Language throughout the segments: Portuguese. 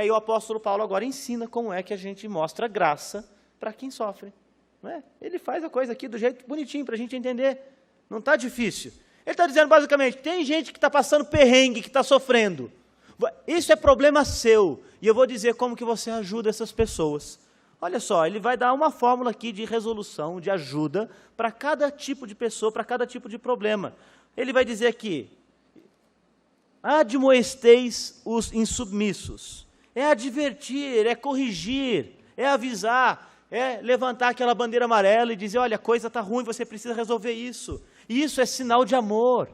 aí o apóstolo Paulo agora ensina como é que a gente mostra graça para quem sofre. Não é? Ele faz a coisa aqui do jeito bonitinho para a gente entender. Não está difícil. Ele está dizendo basicamente, tem gente que está passando perrengue, que está sofrendo. Isso é problema seu. E eu vou dizer como que você ajuda essas pessoas. Olha só, ele vai dar uma fórmula aqui de resolução, de ajuda, para cada tipo de pessoa, para cada tipo de problema. Ele vai dizer aqui, admoesteis os insubmissos. É advertir, é corrigir, é avisar, é levantar aquela bandeira amarela e dizer, olha, a coisa está ruim, você precisa resolver isso. Isso é sinal de amor.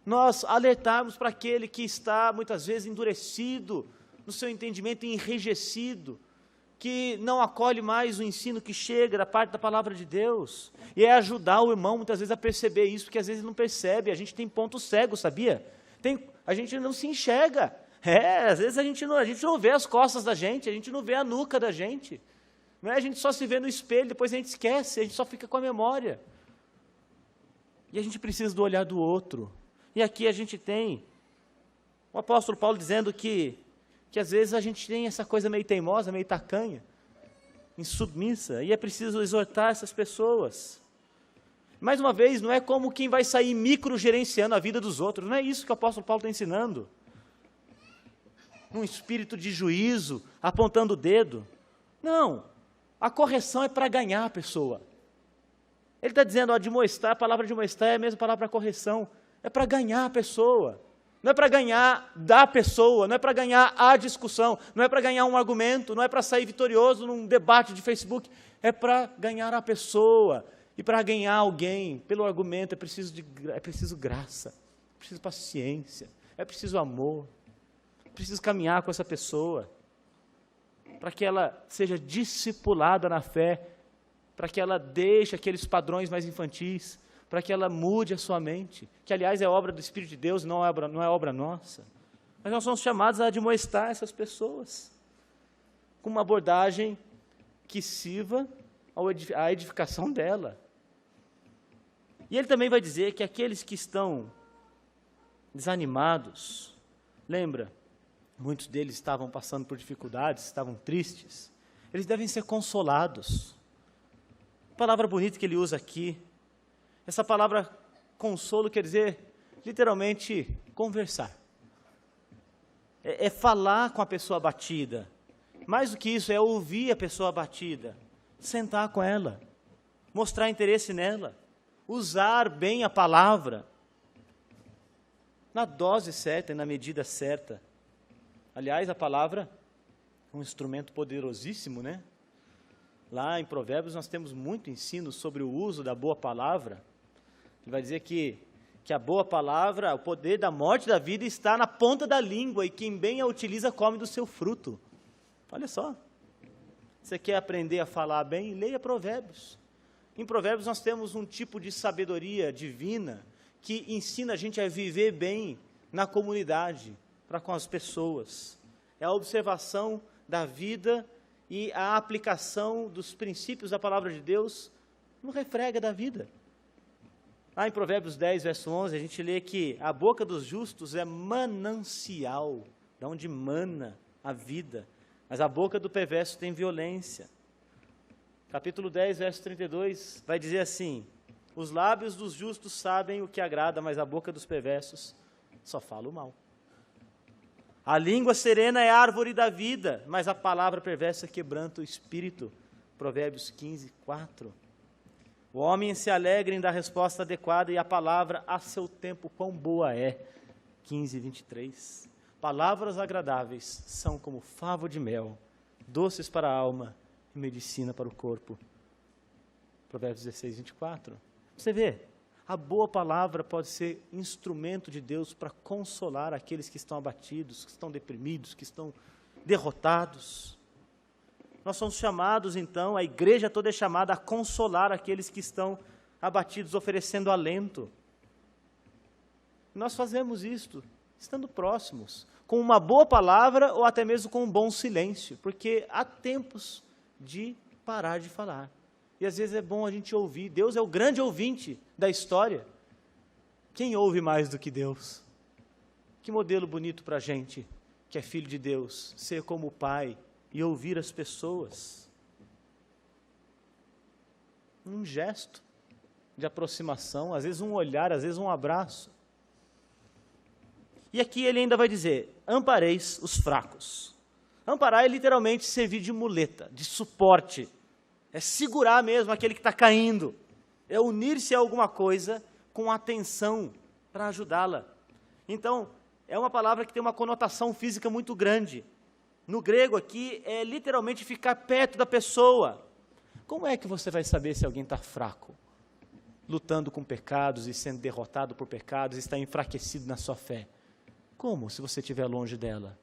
Nós alertarmos para aquele que está, muitas vezes, endurecido, no seu entendimento enrijecido, que não acolhe mais o ensino que chega da parte da palavra de Deus. E é ajudar o irmão, muitas vezes, a perceber isso, porque às vezes não percebe. A gente tem ponto cego, sabia? A gente não se enxerga. Às vezes a gente não vê as costas da gente, a gente não vê a nuca da gente. Não é? A gente só se vê no espelho, depois a gente esquece, a gente só fica com a memória. E a gente precisa do olhar do outro. E aqui a gente tem o apóstolo Paulo dizendo que às vezes a gente tem essa coisa meio teimosa, meio tacanha, insubmissa, e é preciso exortar essas pessoas. Mais uma vez, não é como quem vai sair microgerenciando a vida dos outros, não é isso que o apóstolo Paulo está ensinando. Um espírito de juízo, apontando o dedo. Não, a correção é para ganhar a pessoa. Ele está dizendo, admoestar, a palavra admoestar é a mesma palavra para correção, é para ganhar a pessoa. Não é para ganhar da pessoa, não é para ganhar a discussão, não é para ganhar um argumento, não é para sair vitorioso num debate de Facebook, é para ganhar a pessoa. E para ganhar alguém, pelo argumento, é preciso graça, é preciso paciência, é preciso amor, é preciso caminhar com essa pessoa, para que ela seja discipulada na fé, para que ela deixe aqueles padrões mais infantis, para que ela mude a sua mente, que aliás é obra do Espírito de Deus, não é obra nossa. Mas nós somos chamados a admoestar essas pessoas, com uma abordagem que sirva à edificação dela. E ele também vai dizer que aqueles que estão desanimados, lembra, muitos deles estavam passando por dificuldades, estavam tristes, eles devem ser consolados. A palavra bonita que ele usa aqui, essa palavra consolo quer dizer, literalmente, conversar. É falar com a pessoa abatida. Mais do que isso, é ouvir a pessoa abatida. Sentar com ela. Mostrar interesse nela. Usar bem a palavra. Na dose certa e na medida certa. Aliás, a palavra é um instrumento poderosíssimo, né? Lá em Provérbios nós temos muito ensino sobre o uso da boa palavra. Ele vai dizer que a boa palavra, o poder da morte e da vida está na ponta da língua, e quem bem a utiliza come do seu fruto. Olha só, você quer aprender a falar bem? Leia Provérbios. Em Provérbios nós temos um tipo de sabedoria divina, que ensina a gente a viver bem na comunidade, para com as pessoas. É a observação da vida e a aplicação dos princípios da palavra de Deus no refrega da vida. Lá em Provérbios 10, verso 11, a gente lê que a boca dos justos é manancial, de onde mana a vida, mas a boca do perverso tem violência. Capítulo 10, verso 32, vai dizer assim, os lábios dos justos sabem o que agrada, mas a boca dos perversos só fala o mal. A língua serena é a árvore da vida, mas a palavra perversa quebranta o espírito. Provérbios 15, 4. O homem se alegra em dar resposta adequada e a palavra a seu tempo quão boa é. 15, 23. Palavras agradáveis são como favo de mel, doces para a alma e medicina para o corpo. Provérbios 16, 24. Você vê, a boa palavra pode ser instrumento de Deus para consolar aqueles que estão abatidos, que estão deprimidos, que estão derrotados. Nós somos chamados, então, a igreja toda é chamada a consolar aqueles que estão abatidos, oferecendo alento. Nós fazemos isto, estando próximos, com uma boa palavra ou até mesmo com um bom silêncio, porque há tempos de parar de falar. E às vezes é bom a gente ouvir. Deus é o grande ouvinte da história. Quem ouve mais do que Deus? Que modelo bonito para a gente que é filho de Deus, ser como o Pai e ouvir as pessoas. Um gesto de aproximação, às vezes um olhar, às vezes um abraço. E aqui ele ainda vai dizer, ampareis os fracos. Amparar é literalmente servir de muleta, de suporte. É segurar mesmo aquele que está caindo. É unir-se a alguma coisa com atenção para ajudá-la. Então, é uma palavra que tem uma conotação física muito grande. No grego aqui, é literalmente ficar perto da pessoa. Como é que você vai saber se alguém está fraco? Lutando com pecados e sendo derrotado por pecados, está enfraquecido na sua fé. Como, se você estiver longe dela?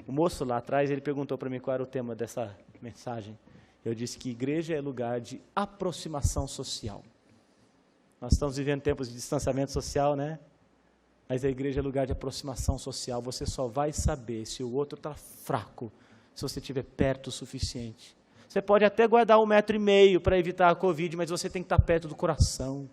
O moço lá atrás, ele perguntou para mim qual era o tema dessa mensagem. Eu disse que igreja é lugar de aproximação social. Nós estamos vivendo tempos de distanciamento social, né? Mas a igreja é lugar de aproximação social. Você só vai saber se o outro está fraco, se você estiver perto o suficiente. Você pode até guardar 1,5 metro para evitar a Covid, mas você tem que estar perto do coração,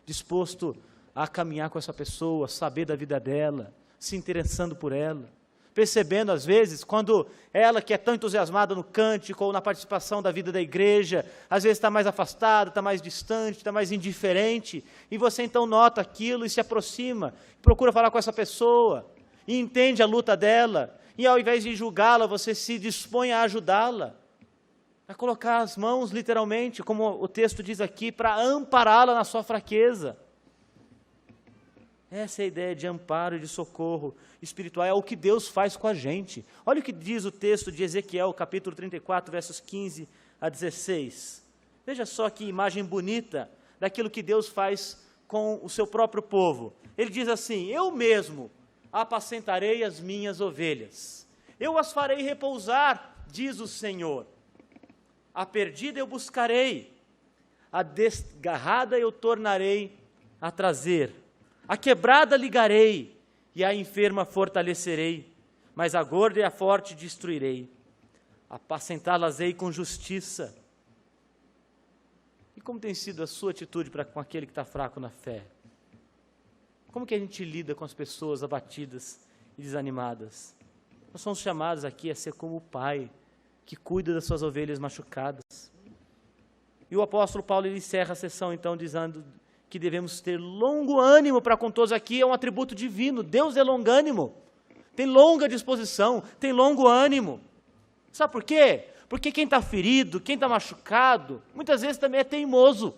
disposto a caminhar com essa pessoa, saber da vida dela, se interessando por ela. Percebendo, às vezes, quando ela, que é tão entusiasmada no cântico ou na participação da vida da igreja, às vezes está mais afastada, está mais distante, está mais indiferente, e você então nota aquilo e se aproxima, procura falar com essa pessoa, e entende a luta dela, e ao invés de julgá-la, você se dispõe a ajudá-la, a colocar as mãos, literalmente, como o texto diz aqui, para ampará-la na sua fraqueza. Essa é a ideia de amparo e de socorro espiritual, é o que Deus faz com a gente. Olha o que diz o texto de Ezequiel, capítulo 34, versos 15 a 16. Veja só que imagem bonita daquilo que Deus faz com o seu próprio povo. Ele diz assim, eu mesmo apacentarei as minhas ovelhas, eu as farei repousar, diz o Senhor. A perdida eu buscarei, a desgarrada eu tornarei a trazer. A quebrada ligarei, e a enferma fortalecerei, mas a gorda e a forte destruirei. Apacentá-las-ei com justiça. E como tem sido a sua atitude com aquele que está fraco na fé? Como que a gente lida com as pessoas abatidas e desanimadas? Nós somos chamados aqui a ser como o Pai, que cuida das suas ovelhas machucadas. E o apóstolo Paulo ele encerra a sessão, então, dizendo que devemos ter longo ânimo para com todos. Aqui é um atributo divino. Deus é longânimo, tem longa disposição, tem longo ânimo. Sabe por quê? Porque quem está ferido, quem está machucado, muitas vezes também é teimoso,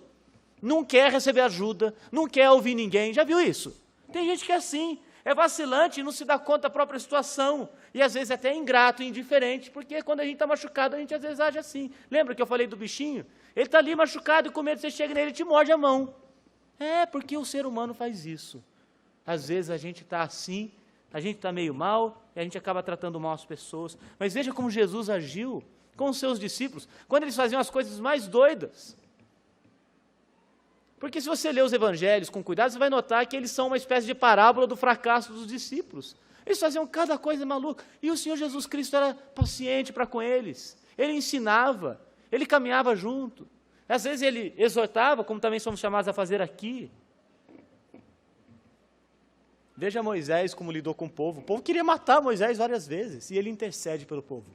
não quer receber ajuda, não quer ouvir ninguém. Já viu isso? Tem gente que é assim, é vacilante e não se dá conta da própria situação, e às vezes até ingrato e indiferente, porque quando a gente está machucado, a gente às vezes age assim. Lembra que eu falei do bichinho? Ele está ali machucado e com medo, você chega nele e te morde a mão. É, porque o ser humano faz isso. Às vezes a gente está assim, a gente está meio mal, e a gente acaba tratando mal as pessoas. Mas veja como Jesus agiu com os seus discípulos, quando eles faziam as coisas mais doidas. Porque se você ler os evangelhos com cuidado, você vai notar que eles são uma espécie de parábola do fracasso dos discípulos. Eles faziam cada coisa maluca. E o Senhor Jesus Cristo era paciente para com eles. Ele ensinava, ele caminhava junto. Às vezes ele exortava, como também somos chamados a fazer aqui. Veja Moisés como lidou com o povo. O povo queria matar Moisés várias vezes, e ele intercede pelo povo.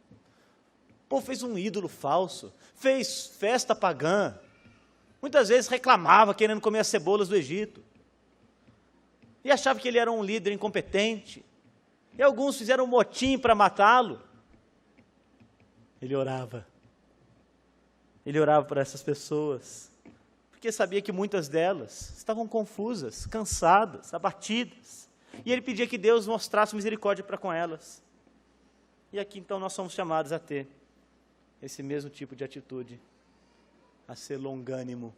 O povo fez um ídolo falso, fez festa pagã, muitas vezes reclamava, querendo comer as cebolas do Egito, e achava que ele era um líder incompetente, e alguns fizeram um motim para matá-lo. Ele orava por essas pessoas, porque sabia que muitas delas estavam confusas, cansadas, abatidas, e ele pedia que Deus mostrasse misericórdia para com elas. E aqui então nós somos chamados a ter esse mesmo tipo de atitude, a ser longânimo,